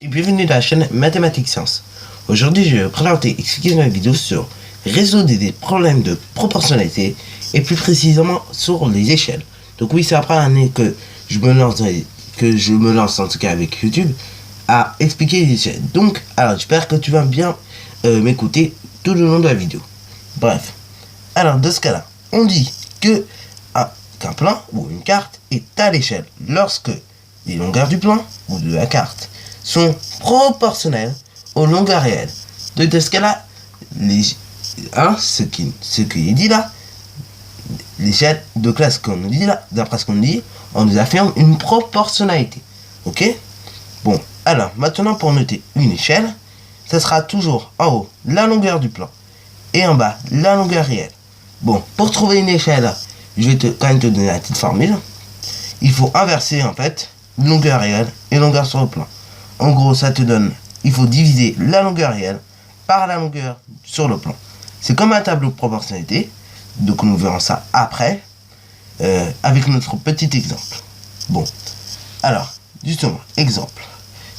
Et bienvenue dans la chaîne Mathématiques Sciences. Aujourd'hui, je vais vous présenter et expliquer une vidéo sur résoudre des problèmes de proportionnalité et plus précisément sur les échelles. Donc oui, c'est après l'année que je me lance en tout cas avec YouTube à expliquer les échelles. Donc, alors j'espère que tu vas bien m'écouter tout le long de la vidéo. Bref, alors dans ce cas-là, on dit que qu'un plan ou une carte est à l'échelle lorsque les longueurs du plan ou de la carte sont proportionnelles aux longueurs réelles. Donc dans ce cas-là, ce qui est dit là, l'échelle de classe qu'on nous dit là, d'après ce qu'on dit, on nous affirme une proportionnalité. Ok? Bon, alors maintenant pour noter une échelle, ça sera toujours en haut la longueur du plan et en bas la longueur réelle. Bon, pour trouver une échelle, je vais quand même te donner la petite formule. Il faut inverser en fait longueur réelle et longueur sur le plan. En gros, ça te donne, il faut diviser la longueur réelle par la longueur sur le plan. C'est comme un tableau de proportionnalité. Donc nous verrons ça après avec notre petit exemple. Bon, alors, justement, exemple.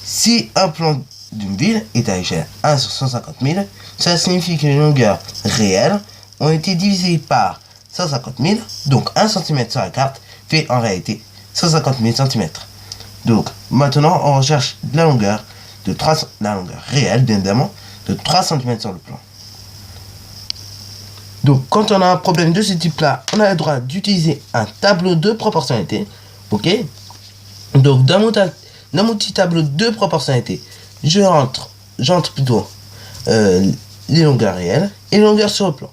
Si un plan d'une ville est à l'échelle 1 sur 150 000, ça signifie que les longueurs réelles ont été divisées par 150 000. Donc 1 cm sur la carte fait en réalité 150 000 cm. Donc maintenant on recherche la longueur réelle bien évidemment de 3 cm sur le plan. Donc quand on a un problème de ce type là, on a le droit d'utiliser un tableau de proportionnalité. Ok. Donc dans mon petit tableau de proportionnalité, j'entre plutôt les longueurs réelles et les longueurs sur le plan.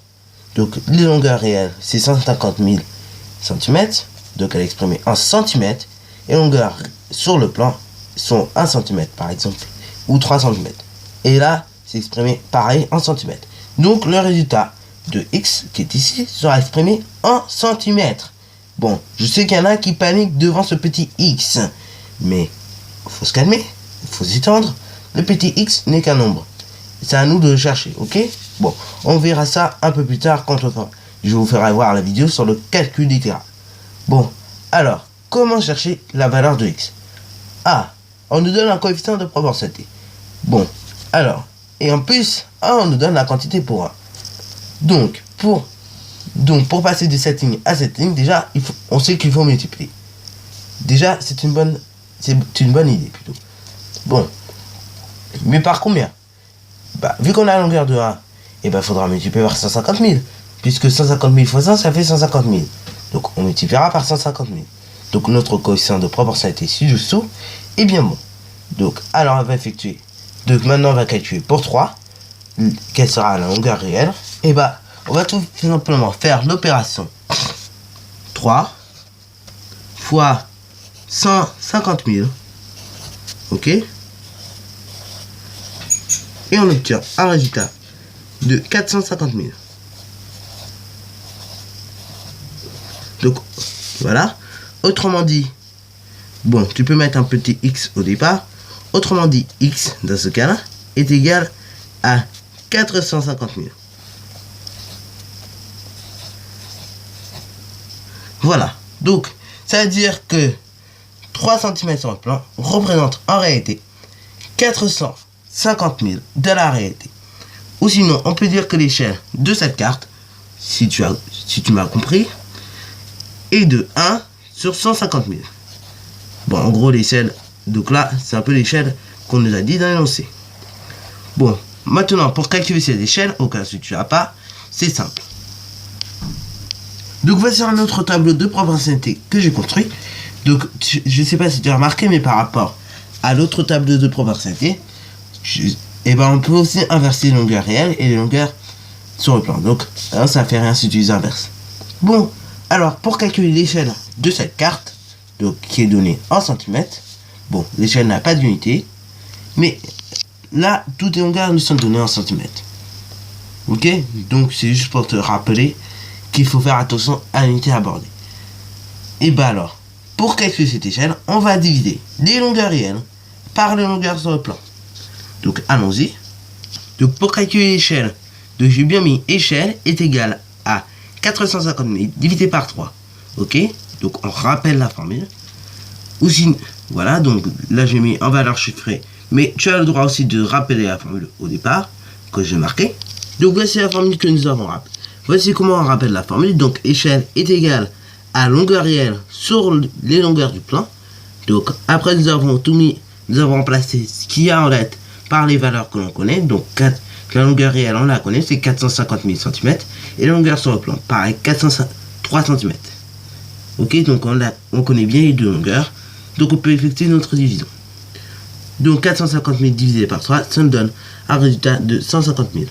Donc les longueurs réelles c'est 150 000 cm, donc elle est exprimée en centimètres, et les longueurs sur le plan sont 1 cm par exemple, ou 3 cm. Et là, c'est exprimé pareil en centimètres. Donc le résultat de x qui est ici sera exprimé en centimètres. Bon, je sais qu'il y en a qui paniquent devant ce petit x, mais il faut se calmer, il faut s'y tendre. Le petit x n'est qu'un nombre. C'est à nous de le chercher, ok? Bon, on verra ça un peu plus tard quand je vous ferai voir la vidéo sur le calcul littéral. Bon, alors, comment chercher la valeur de x? On nous donne un coefficient de proportionnalité. Bon, alors, et en plus, on nous donne la quantité pour 1. Donc, pour passer de cette ligne à cette ligne, déjà, on sait qu'il faut multiplier. Déjà, c'est une bonne idée, plutôt. Bon, mais par combien? Vu qu'on a la longueur de 1, il faudra multiplier par 150 000. Puisque 150 000 fois 100, ça fait 150 000. Donc, on multipliera par 150 000. Donc, notre coefficient de proportionnalité ci-dessous est bien bon. Donc, alors, on va effectuer. Donc, maintenant, on va calculer pour 3. Quelle sera la longueur réelle? On va tout simplement faire l'opération 3 fois 150 000. Ok? Et on obtient un résultat de 450 000. Donc, voilà. Autrement dit, bon, tu peux mettre un petit x au départ. Autrement dit, x, dans ce cas-là, est égal à 450 000. Voilà. Donc, ça veut dire que 3 cm sur le plan représente en réalité 450 000 de la réalité. Ou sinon, on peut dire que l'échelle de cette carte, si tu m'as compris, est de 1 sur 150 000. Bon, en gros, l'échelle, donc là, c'est un peu l'échelle qu'on nous a dit dans l'énoncé. Bon, maintenant, pour calculer cette échelle, au cas où tu n'as pas, c'est simple. Donc, voici un autre tableau de proportionnalité que j'ai construit. Donc, je ne sais pas si tu as remarqué, mais par rapport à l'autre tableau de proportionnalité, on peut aussi inverser les longueurs réelles et les longueurs sur le plan. Donc, ça ne fait rien si tu les inverses. Bon, alors, pour calculer l'échelle de cette carte, donc qui est donnée en centimètres, bon, l'échelle n'a pas d'unité, mais là, toutes les longueurs nous sont données en centimètres. Ok? Donc, c'est juste pour te rappeler qu'il faut faire attention à l'unité abordée. Et alors, pour calculer cette échelle, on va diviser les longueurs réelles par les longueurs sur le plan. Donc, allons-y. Donc, pour calculer l'échelle, j'ai bien mis échelle est égale à 450 000 divisé par 3. Ok? Donc, on rappelle la formule. Ou si, voilà, donc là, j'ai mis en valeur chiffrée Mais tu as le droit aussi de rappeler la formule au départ, que j'ai marqué. Donc voici la formule que nous avons rappelée. Voici comment on rappelle la formule. Donc échelle est égale à longueur réelle sur les longueurs du plan. Donc après nous avons tout mis, nous avons remplacé ce qu'il y a en lettres par les valeurs que l'on connaît. Donc la longueur réelle on la connaît, c'est 450 000 cm. Et la longueur sur le plan, pareil, 3 cm. Ok, donc on connaît bien les deux longueurs. Donc on peut effectuer notre division. Donc 450 000 divisé par 3, ça nous donne un résultat de 150 000.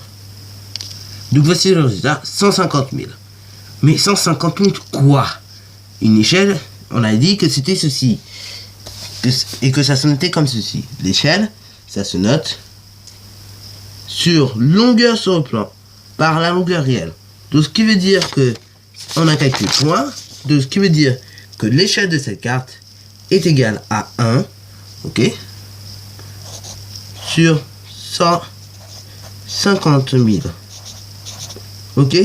Donc voici le résultat, 150 000. Mais 150 000 quoi? Une échelle, on a dit que c'était ceci. Et que ça se notait comme ceci. L'échelle, ça se note sur longueur sur le plan par la longueur réelle. Donc ce qui veut dire que on a calculé point. Donc ce qui veut dire que l'échelle de cette carte est égale à 1. Ok, sur 150 000. Ok.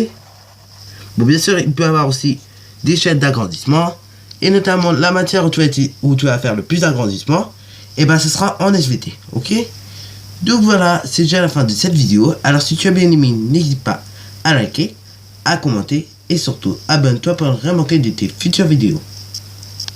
Bon, bien sûr, il peut y avoir aussi des échelles d'agrandissement. Et notamment la matière où tu vas faire le plus d'agrandissement. Et ben ce sera en SVT. Ok. Donc voilà, c'est déjà la fin de cette vidéo. Alors si tu as bien aimé, n'hésite pas à liker, à commenter. Et surtout, abonne-toi pour ne rien manquer de tes futures vidéos.